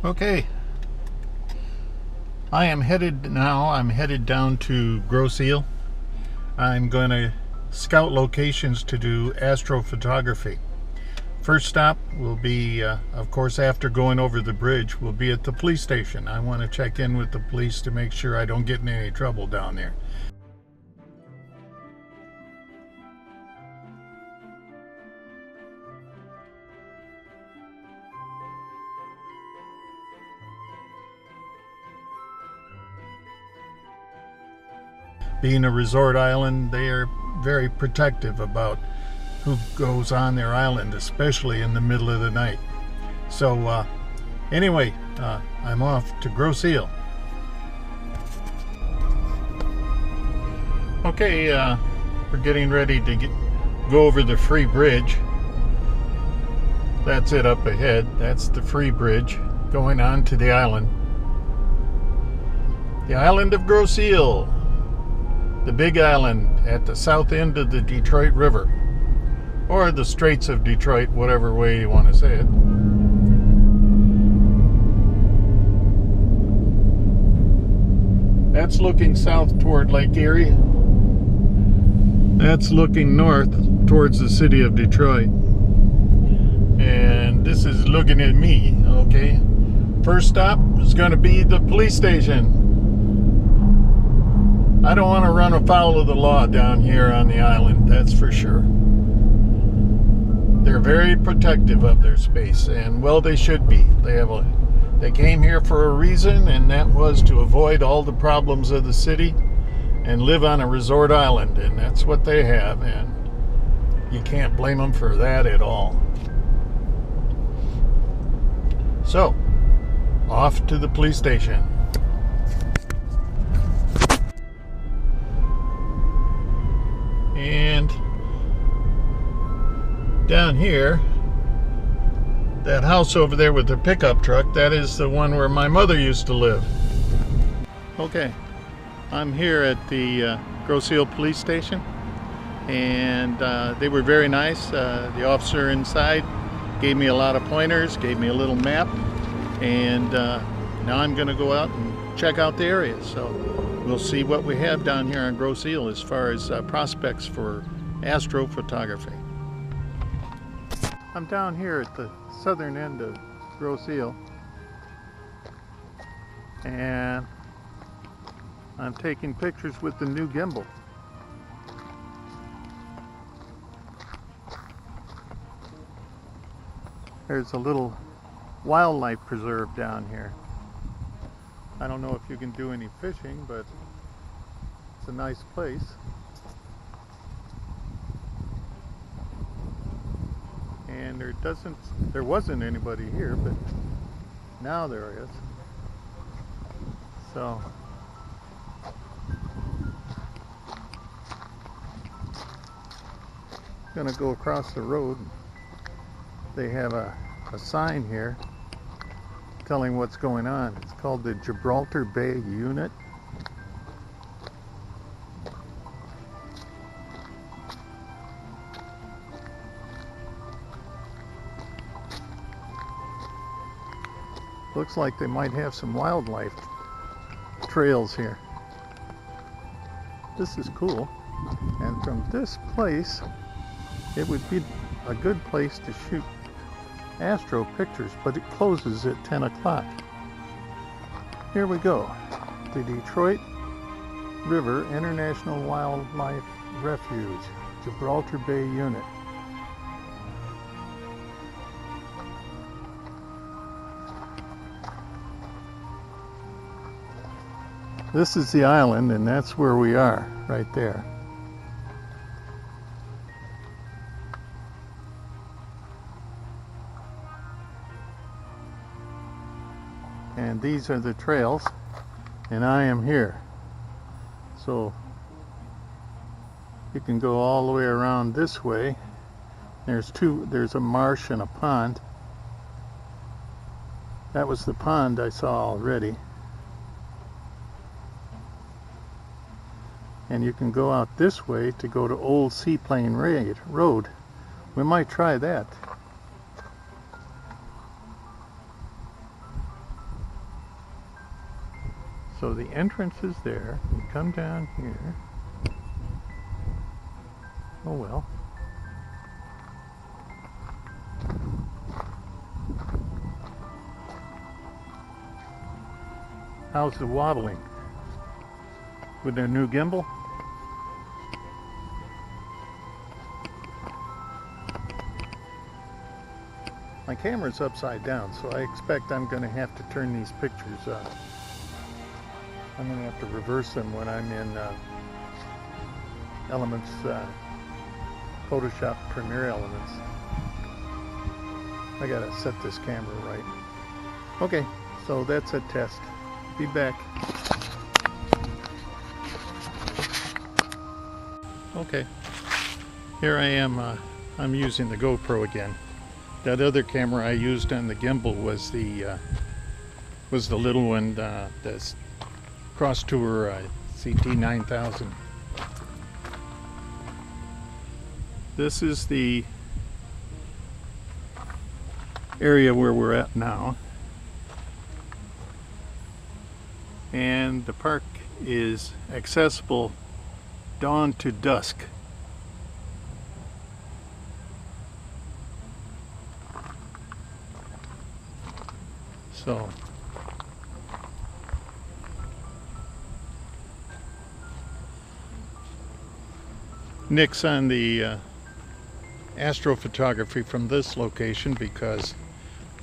Okay, I'm headed down to Grosse Ile. I'm going to scout locations to do astrophotography. First stop will be, of course, after going over the bridge, will be at the police station. I want to check in with the police to make sure I don't get in any trouble down there. Being a resort island, they are very protective about who goes on their island, especially in the middle of the night. So anyway, I'm off to Grosse Ile. Okay, we're getting ready to go over the free bridge. That's it up ahead. That's the free bridge going on to the island. The island of Grosse Ile. The big island at the south end of the Detroit River, or the Straits of Detroit, whatever way you want to say it. That's looking south toward Lake Erie. That's looking north towards the city of Detroit. And this is looking at me, okay? First stop is going to be the police station. I don't want to run afoul of the law down here on the island, that's for sure. They're very protective of their space, and well, they should be. They came here for a reason, and that was to avoid all the problems of the city and live on a resort island, and that's what they have, and you can't blame them for that at all. So, off to the police station. And down here, that house over there with the pickup truck, that is the one where my mother used to live. Okay, I'm here at the Grosse Ile police station, and they were very nice. The officer inside gave me a lot of pointers, gave me a little map, and now I'm going to go out and check out the area. So we'll see what we have down here on Grosse Ile as far as prospects for astrophotography. I'm down here at the southern end of Grosse Ile, and I'm taking pictures with the new gimbal. There's a little wildlife preserve down here. I don't know if you can do any fishing, but it's a nice place. And there wasn't anybody here, but now there is. So I'm gonna go across the road. They have a sign here telling what's going on. It's called the Gibraltar Bay Unit. Looks like they might have some wildlife trails here. This is cool. And from this place, it would be a good place to shoot astro pictures, but it closes at 10 o'clock. Here we go. The Detroit River International Wildlife Refuge, Gibraltar Bay Unit. This is the island, and that's where we are, right there. And these are the trails, and I am here. So you can go all the way around this way. There's a marsh and a pond. That was the pond I saw already. And you can go out this way to go to Old Seaplane Road. We might try that. So the entrance is there. You come down here. Oh well. How's the wobbling with their new gimbal? My camera's upside down, so I expect I'm going to have to turn these pictures up. I'm going to have to reverse them when I'm in Elements, Photoshop Premiere Elements. I gotta set this camera right. Okay, so that's a test. Be back. Okay, here I am. I'm using the GoPro again. That other camera I used on the gimbal was the little one, this Cross Tour CT9000. This is the area where we're at now, and the park is accessible dawn to dusk. So Nick's on the Astrophotography from this location because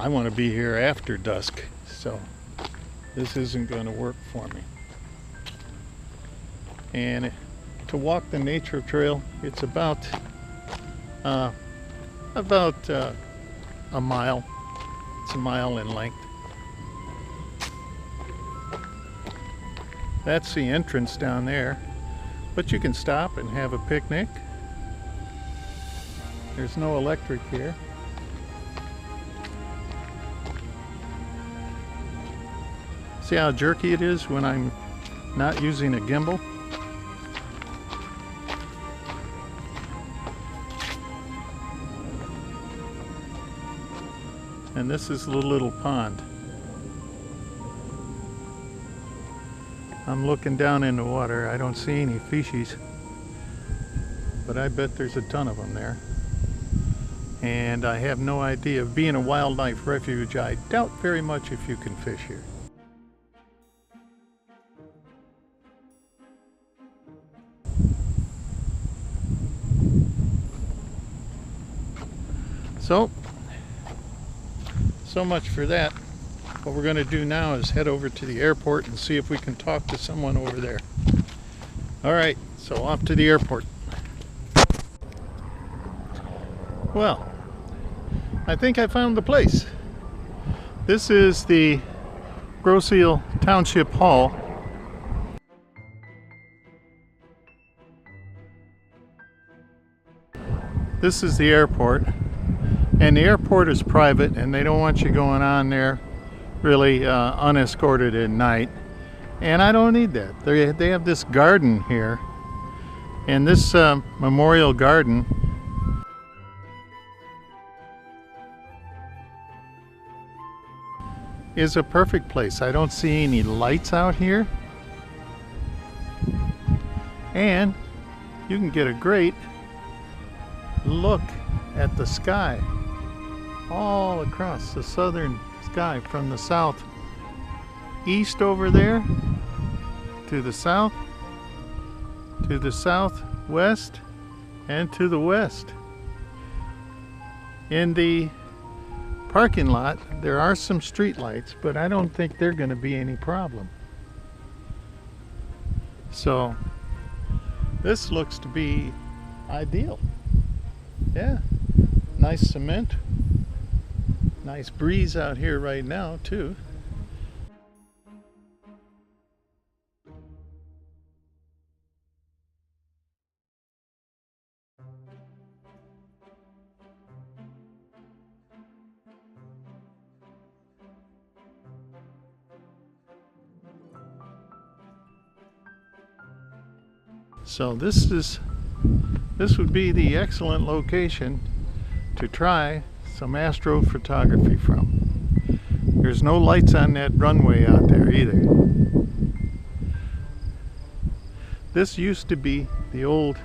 I want to be here after dusk, so this isn't going to work for me. And to walk the nature trail, it's about a mile. It's a mile in length. That's the entrance down there, but you can stop and have a picnic. There's no electric here. See how jerky it is when I'm not using a gimbal? And this is the little pond. I'm looking down in the water. I don't see any fishies, but I bet there's a ton of them there. And I have no idea. Being a wildlife refuge, I doubt very much if you can fish here. So much for that. What we're going to do now is head over to the airport and see if we can talk to someone over there. Alright, so off to the airport. Well, I think I found the place. This is the Grosse Ile Township Hall. This is the airport, and the airport is private and they don't want you going on there really unescorted at night, and I don't need that. They have this garden here, and this memorial garden is a perfect place. I don't see any lights out here, and you can get a great look at the sky all across the southern sky, from the south east over there to the south, to the southwest, and to the west. In the parking lot there are some street lights, but I don't think they're going to be any problem. So this looks to be ideal. Yeah, nice cement, nice breeze out here right now too. So this would be the excellent location to try some astrophotography from. There's no lights on that runway out there either. This used to be the old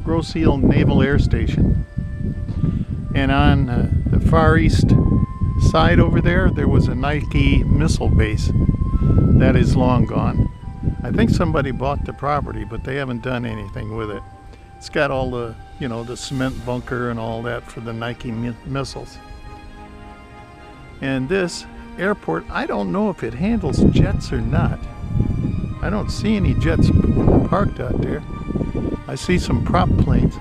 Grosse Ile Naval Air Station. And on the far east side over there, there was a Nike missile base. That is long gone. I think somebody bought the property, but they haven't done anything with it. It's got all the, the cement bunker and all that for the Nike missiles. And this airport, I don't know if it handles jets or not. I don't see any jets parked out there. I see some prop planes.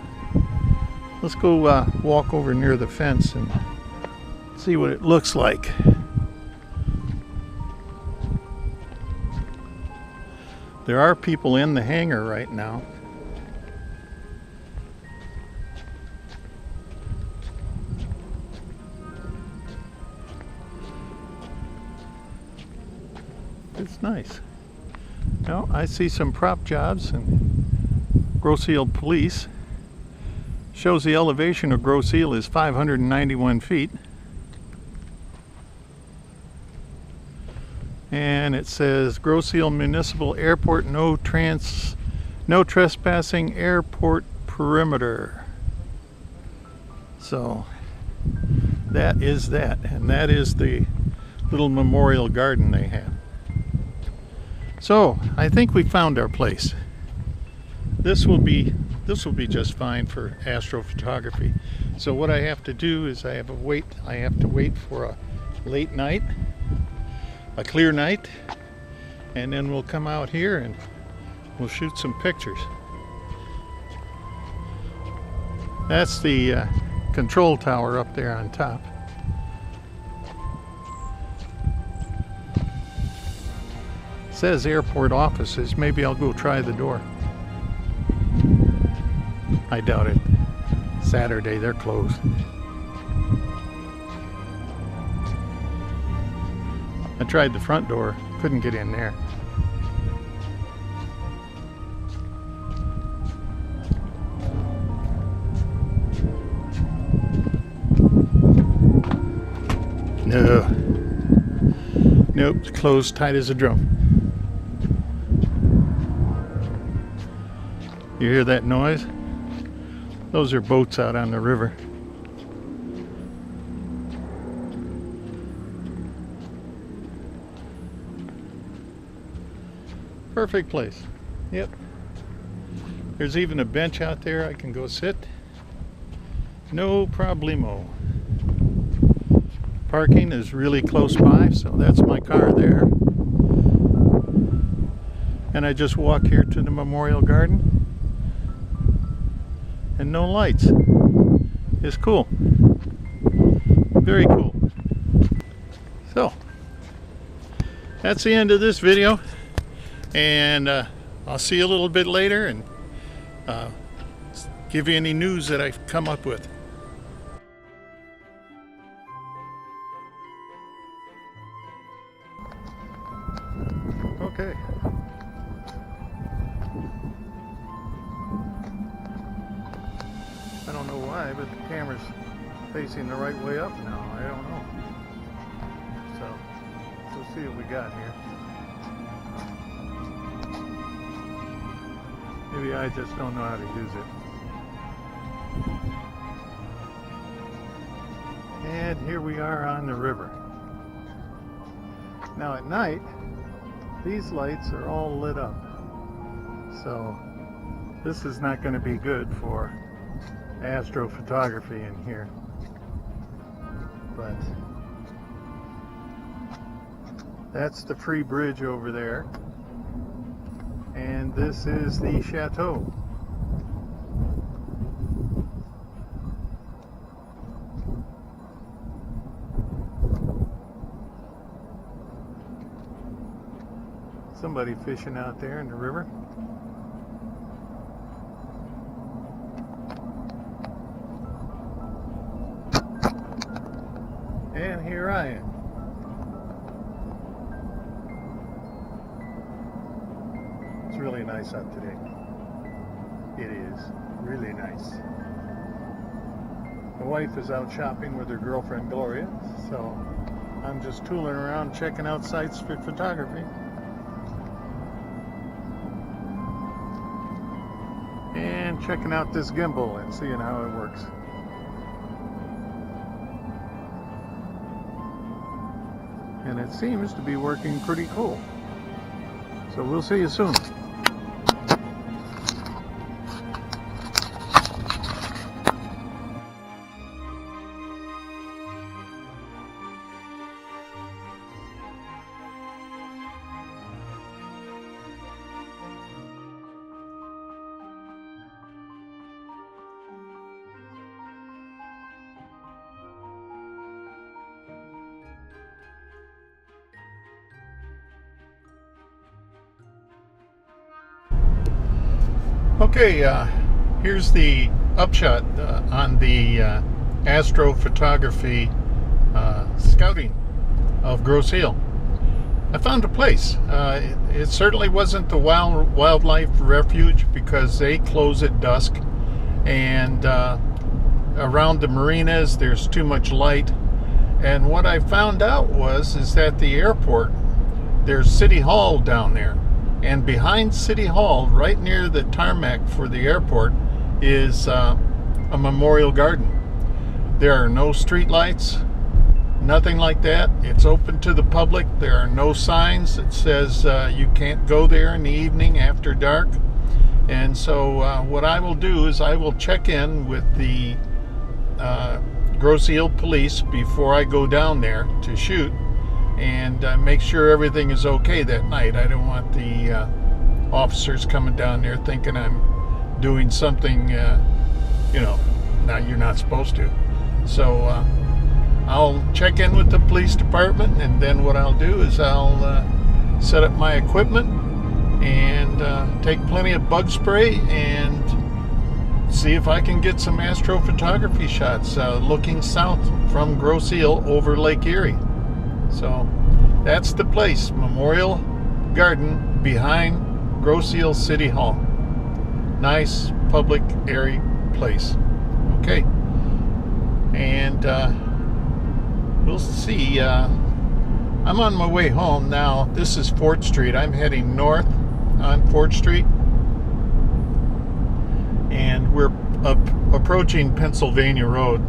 Let's go walk over near the fence and see what it looks like. There are people in the hangar right now. It's nice. Now, I see some prop jobs and Grosse Ile Police. Shows the elevation of Grosse Ile is 591 feet. And it says Grosse Ile Municipal Airport, no trespassing airport perimeter. So that is that, and that is the little memorial garden they have. So I think we found our place. This will be just fine for astrophotography. So what I have to do is I have to wait for a late night, a clear night, and then we'll come out here and we'll shoot some pictures. That's the control tower up there on top. It says airport offices. Maybe I'll go try the door. I doubt it. Saturday, they're closed. I tried the front door, couldn't get in there. No. Nope, it's closed, tight as a drum. You hear that noise? Those are boats out on the river. Perfect place. Yep. There's even a bench out there I can go sit. No problemo. Parking is really close by, so that's my car there. And I just walk here to the Memorial Garden. And no lights. It's cool. Very cool. So, that's the end of this video. And I'll see you a little bit later and give you any news that I've come up with. Okay. I don't know why, but the camera's facing the right way up now. I don't know. So, let's see what we got here. Maybe I just don't know how to use it. And here we are on the river. Now at night, these lights are all lit up. So this is not going to be good for astrophotography in here. But that's the free bridge over there. And this is the chateau. Somebody fishing out there in the river. And here I am. It's really nice out today. It is really nice. My wife is out shopping with her girlfriend Gloria, so I'm just tooling around checking out sites for photography. checking out this gimbal and seeing how it works. And it seems to be working pretty cool. So we'll see you soon. Okay, here's the upshot on the Astrophotography scouting of Grosse Ile. I found a place. It certainly wasn't the wildlife refuge because they close at dusk, and around the marinas there's too much light. And what I found out is that the airport, there's City Hall down there. And behind City Hall, right near the tarmac for the airport, is a memorial garden. There are no street lights, nothing like that. It's open to the public. There are no signs that says you can't go there in the evening after dark. And so what I will do is I will check in with the Grosse Ile police before I go down there to shoot, and make sure everything is okay that night. I don't want the officers coming down there thinking I'm doing something, now you're not supposed to. So I'll check in with the police department, and then what I'll do is I'll set up my equipment and take plenty of bug spray and see if I can get some astrophotography shots looking south from Grosse Ile over Lake Erie. So that's the place, Memorial Garden behind Grosse Ile City Hall. Nice public area place. Okay, and we'll see. I'm on my way home now. This is 4th Street. I'm heading north on 4th Street, and we're approaching Pennsylvania Road.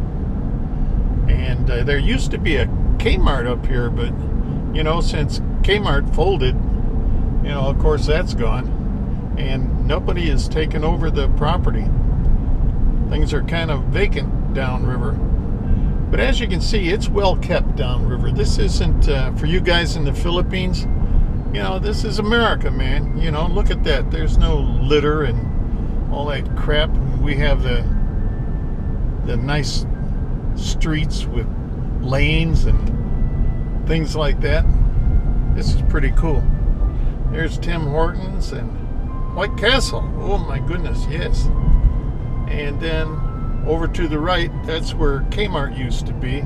And there used to be a Kmart up here, but since Kmart folded, of course that's gone, and nobody has taken over the property. Things are kind of vacant downriver, but as you can see, it's well kept downriver. This isn't for you guys in the Philippines. This is America, man. Look at that. There's no litter and all that crap. We have the nice streets with lanes and things like that. This is pretty cool. There's Tim Hortons and White Castle. Oh my goodness, yes. And then over to the right, that's where Kmart used to be.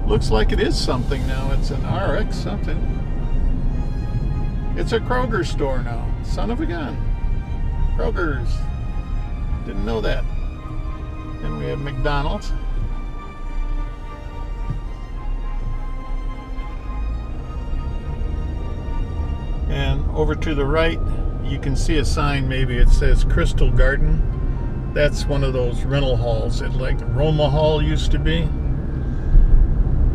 Looks like it is something now. It's an RX something. It's a Kroger store now. Son of a gun. Kroger's. Didn't know that. Then we have McDonald's. And over to the right, you can see a sign. Maybe it says Crystal Garden. That's one of those rental halls that, like Roma Hall used to be.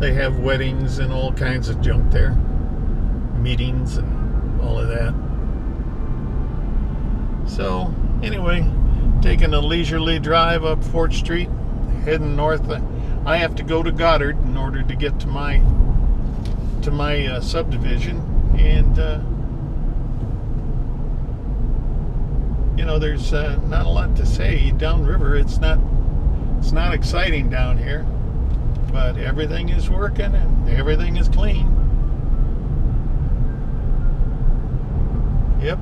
They have weddings and all kinds of junk there. Meetings and all of that. So, anyway, taking a leisurely drive up 4th Street, heading north. I have to go to Goddard in order to get to my subdivision, and there's not a lot to say downriver. It's not exciting down here, but everything is working and everything is clean. Yep.